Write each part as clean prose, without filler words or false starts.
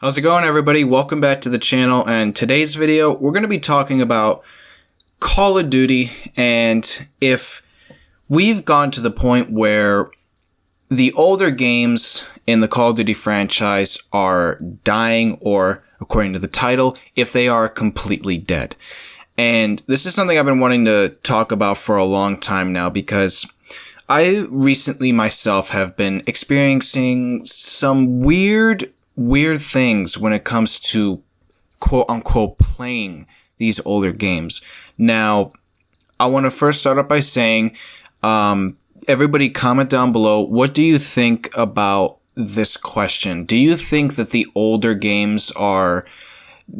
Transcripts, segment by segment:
How's it going, everybody? Welcome back to the channel, and today's video we're going to be talking about Call of Duty and if we've gone to the point where the older games in the Call of Duty franchise are dying, or according to the title, if they are completely dead. And this is something I've been wanting to talk about for a long time now, because I recently myself have been experiencing some weird things when it comes to quote unquote playing these older games. Now, I want to first start up by saying, everybody comment down below, what do you think about this question? Do you think that the older games are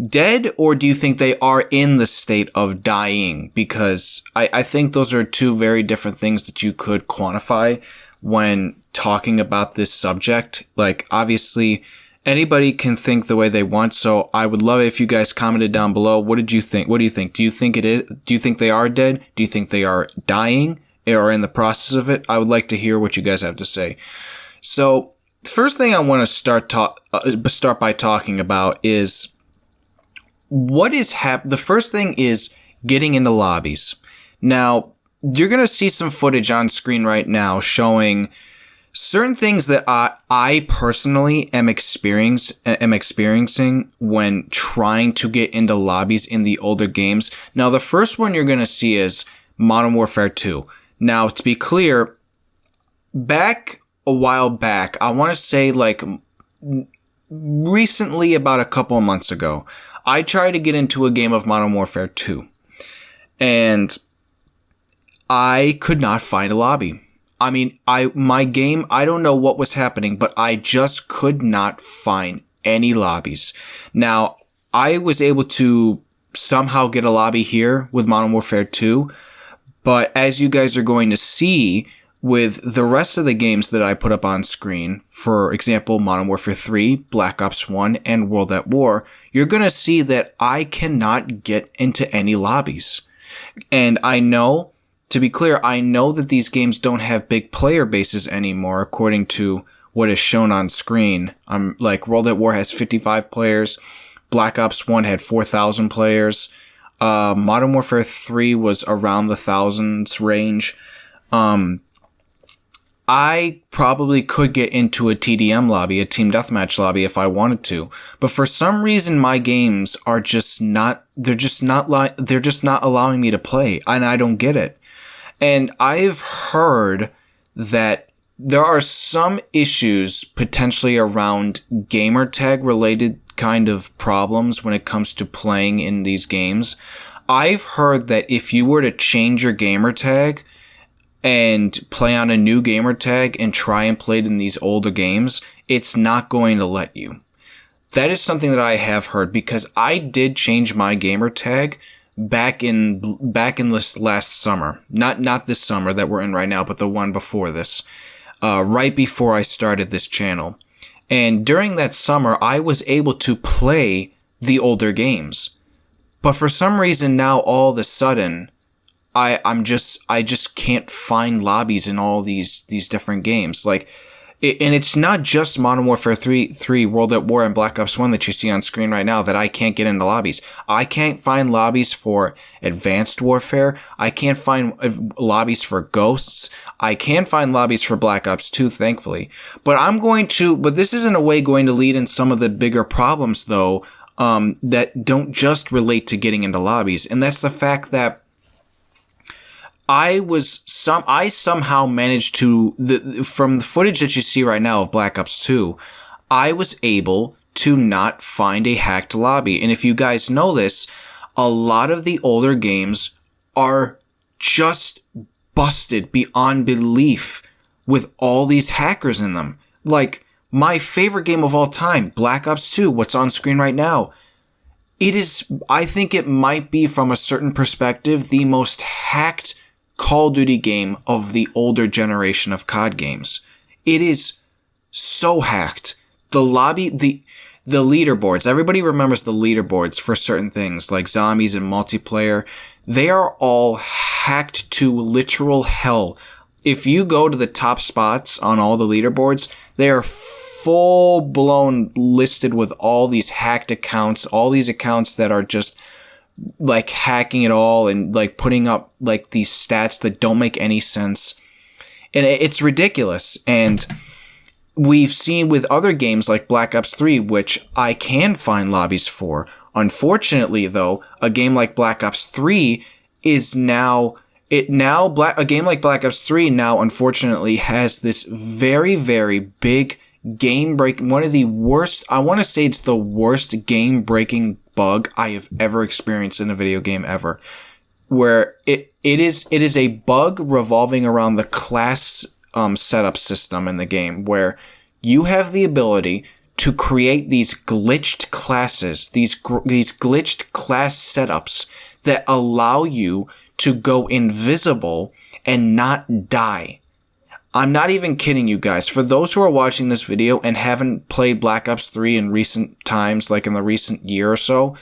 dead, or do you think they are in the state of dying? Because I think those are two very different things that you could quantify when talking about this subject. Like, obviously, anybody can think the way they want, so I would love it if you guys commented down below. What did you think? What do you think? Do you think it is? Do you think they are dead? Do you think they are dying or in the process of it? I would like to hear what you guys have to say. So, the first thing I want to start by talking about is what is the first thing is getting into lobbies. Now, you're going to see some footage on screen right now showing certain things that I personally am experiencing when trying to get into lobbies in the older games. Now, the first one you're going to see is Modern Warfare 2. Now, to be clear, back a while back, I want to say like recently, about a couple of months ago, I tried to get into a game of Modern Warfare 2, and I could not find a lobby. I mean, my game, I don't know what was happening, but I just could not find any lobbies. Now, I was able to somehow get a lobby here with Modern Warfare 2, but as you guys are going to see with the rest of the games that I put up on screen, for example, Modern Warfare 3, Black Ops 1, and World at War, you're going to see that I cannot get into any lobbies. And I know, to be clear, I know that these games don't have big player bases anymore, according to what is shown on screen. Like, World at War has 55 players, Black Ops 1 had 4,000 players, Modern Warfare 3 was around the thousands range. I probably could get into a TDM lobby, a team deathmatch lobby, if I wanted to, but for some reason my games are just not, they're just not allowing me to play, and I don't get it. And I've heard that there are some issues potentially around gamertag related kind of problems when it comes to playing in these games. I've heard that if you were to change your gamertag and play on a new gamertag and try and play it in these older games, it's not going to let you. That is something that I have heard, because I did change my gamertag back in this last summer. Not this summer that we're in right now, but the one before this. Right before I started this channel. And during that summer, I was able to play the older games. But for some reason now, all of a sudden, I just can't find lobbies in all these different games. Like, and it's not just Modern Warfare 3, World at War, and Black Ops 1 that you see on screen right now that I can't get into lobbies. I can't find lobbies for Advanced Warfare. I can't find lobbies for Ghosts. I can find lobbies for Black Ops 2, thankfully. But this is in a way going to lead in some of the bigger problems, though, that don't just relate to getting into lobbies. And that's the fact that I somehow managed to, from the footage that you see right now of Black Ops 2, I was able to not find a hacked lobby. And if you guys know this, a lot of the older games are just busted beyond belief with all these hackers in them. Like, my favorite game of all time, Black Ops 2, what's on screen right now. I think it might be, from a certain perspective, the most hacked Call of Duty game of the older generation of COD games. It is so hacked. The lobby, the leaderboards, everybody remembers the leaderboards for certain things like zombies and multiplayer. They are all hacked to literal hell if you go to the top spots on all the leaderboards, they are full blown listed with all these hacked accounts, all these accounts that are just like hacking it all and like putting up like these stats that don't make any sense. And it's ridiculous. And we've seen with other games like Black Ops 3, which I can find lobbies for. Unfortunately, though, a game like Black Ops 3 is now a game like Black Ops 3 now unfortunately has this very, very big game break. One of the worst, I want to say it's the worst game breaking bug I have ever experienced in a video game ever, where it is a bug revolving around the class setup system in the game, where you have the ability to create these glitched classes, these glitched class setups that allow you to go invisible and not die. I'm not even kidding you guys. For those who are watching this video and haven't played Black Ops 3 in recent times, like in the recent year or so,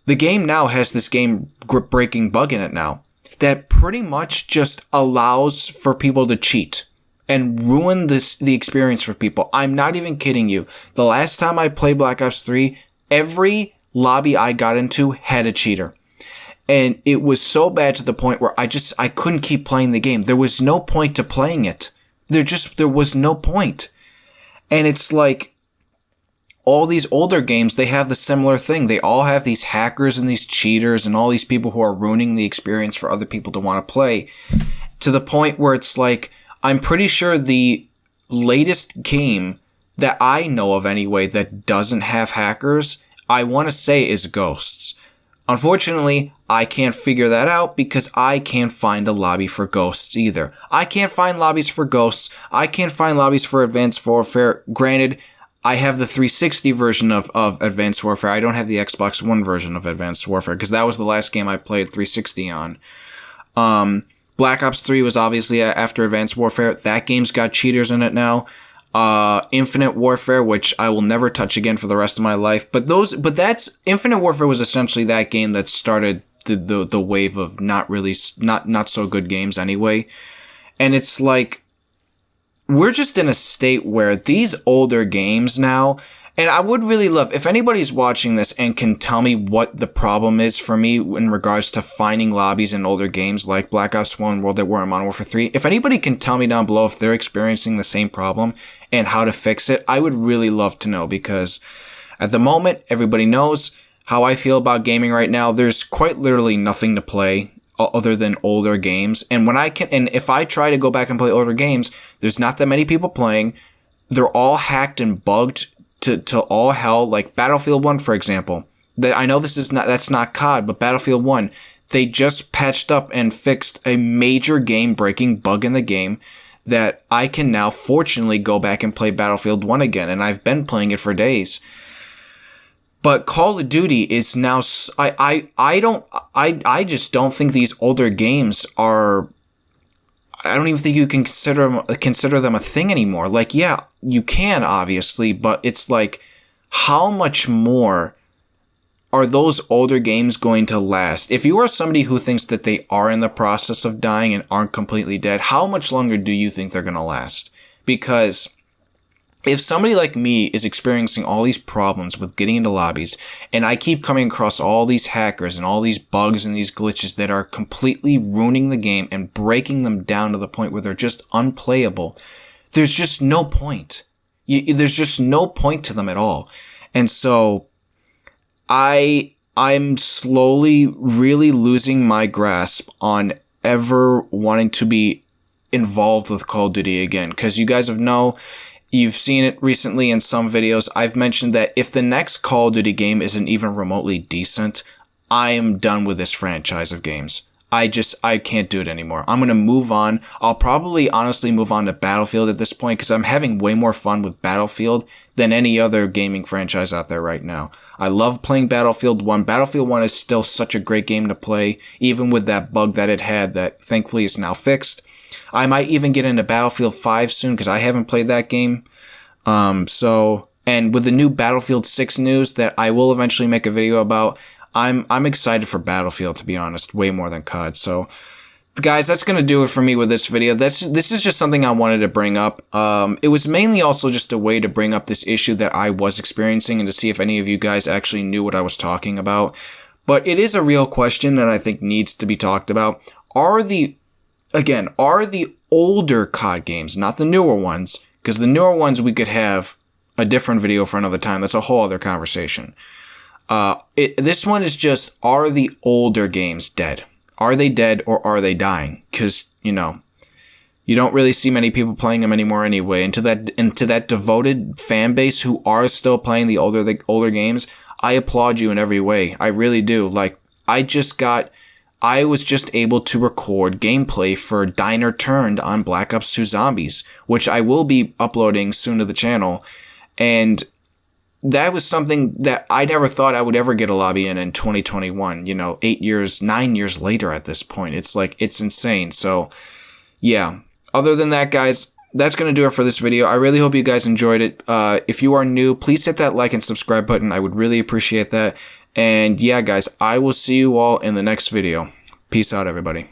the game now has this game-breaking bug in it now that pretty much just allows for people to cheat and ruin the experience for people. I'm not even kidding you. The last time I played Black Ops 3, every lobby I got into had a cheater. And it was so bad to the point where I couldn't keep playing the game. There was no point to playing it. There was no point. And it's like, all these older games, they have the similar thing. They all have these hackers and these cheaters and all these people who are ruining the experience for other people to want to play. To the point where it's like, I'm pretty sure the latest game that I know of anyway that doesn't have hackers, I want to say is Ghosts. Unfortunately, I can't figure that out because I can't find a lobby for Ghosts either. I can't find lobbies for Ghosts. I can't find lobbies for Advanced Warfare. Granted, I have the 360 version of Advanced Warfare. I don't have the Xbox One version of Advanced Warfare because that was the last game I played 360 on. Black Ops 3 was obviously after Advanced Warfare. That game's got cheaters in it now. Infinite Warfare, which I will never touch again for the rest of my life. But that's Infinite Warfare was essentially that game that started the wave of not so good games anyway. And it's like, we're just in a state where these older games now, and I would really love, if anybody's watching this and can tell me what the problem is for me in regards to finding lobbies in older games like Black Ops 1, World at War, and Modern Warfare 3, if anybody can tell me down below if they're experiencing the same problem and how to fix it, I would really love to know, because at the moment, everybody knows how I feel about gaming right now. There's quite literally nothing to play other than older games. And if I try to go back and play older games, there's not that many people playing. They're all hacked and bugged to all hell. Like Battlefield 1, for example. I know that's not COD, but Battlefield 1, they just patched up and fixed a major game-breaking bug in the game that I can now fortunately go back and play Battlefield 1 again, and I've been playing it for days. But Call of Duty is now, I just don't think these older games are, I don't even think you can consider them a thing anymore. Like, yeah, you can obviously, but it's like, how much more are those older games going to last? If you are somebody who thinks that they are in the process of dying and aren't completely dead, how much longer do you think they're going to last? Because if somebody like me is experiencing all these problems with getting into lobbies, and I keep coming across all these hackers and all these bugs and these glitches that are completely ruining the game and breaking them down to the point where they're just unplayable, there's just no point. There's just no point to them at all. And so I'm slowly really losing my grasp on ever wanting to be involved with Call of Duty again. Because you guys you've seen it recently in some videos. I've mentioned that if the next Call of Duty game isn't even remotely decent, I am done with this franchise of games. I can't do it anymore. I'm going to move on. I'll probably honestly move on to Battlefield at this point because I'm having way more fun with Battlefield than any other gaming franchise out there right now. I love playing Battlefield 1. Battlefield 1 is still such a great game to play, even with that bug that it had that thankfully is now fixed. I might even get into Battlefield 5 soon because I haven't played that game. And with the new Battlefield 6 news that I will eventually make a video about, I'm excited for Battlefield, to be honest, way more than COD. So guys, that's going to do it for me with this video. This is just something I wanted to bring up. It was mainly also just a way to bring up this issue that I was experiencing and to see if any of you guys actually knew what I was talking about. But it is a real question that I think needs to be talked about. Are the older COD games, not the newer ones, because the newer ones we could have a different video for another time. That's a whole other conversation. This one is just, are the older games dead? Are they dead or are they dying? Because, you don't really see many people playing them anymore anyway. And to that devoted fan base who are still playing the older games, I applaud you in every way. I really do. Like, I was just able to record gameplay for Diner Turned on Black Ops 2 Zombies, which I will be uploading soon to the channel. And that was something that I never thought I would ever get a lobby in 2021, 9 years later at this point. It's insane. So, yeah. Other than that, guys, that's going to do it for this video. I really hope you guys enjoyed it. If you are new, please hit that like and subscribe button. I would really appreciate that. And yeah, guys, I will see you all in the next video. Peace out, everybody.